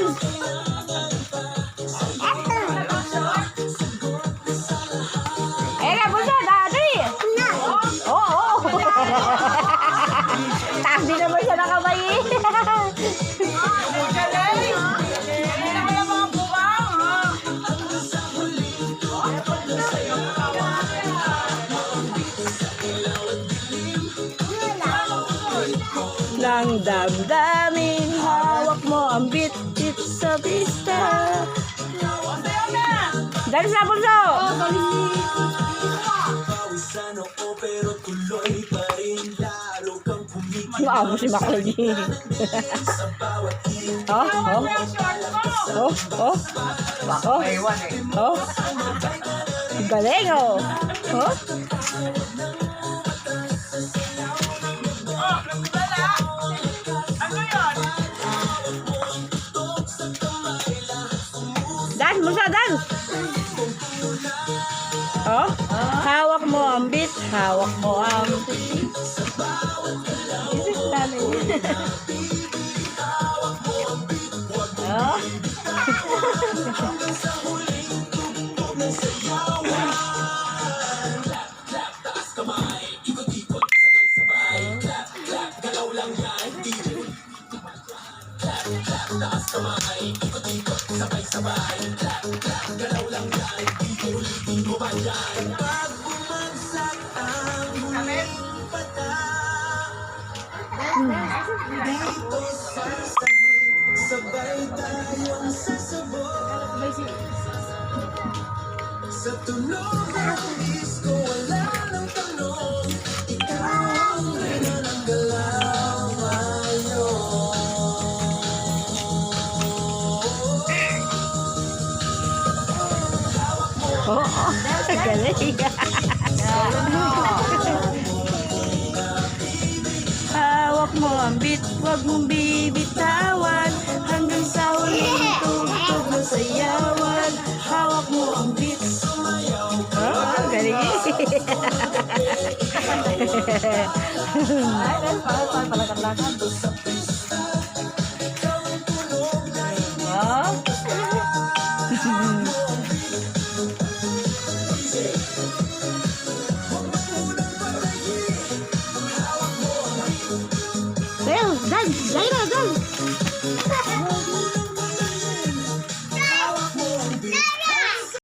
dance! Ayan na, bunso, dali! Oo! Taas din naman siya na kamay. Nang damdamin, hawak mo ang bit-bit sa pista. Dali sa bunso! Maamo si Macaulay. Oh, oh. Oh, oh. Oh. Oh. Galing, oh. Oh. Dance, Musa, dance! Oh, hawak mo ang beat, hawak mo ang beat. Oh. Sabay tayong sasabog sa tunog ng disco, wala nang tanong. Ikaw ang reyna ng galaw ngayon. Oh, oh. Galing. Hawak mo ang beat, wag mong bibitawan. Hanggang sa huling tugtog ng sayawan. Hawak mo ang beat. Oh, galing. Ay, palakad-lakad. Oh.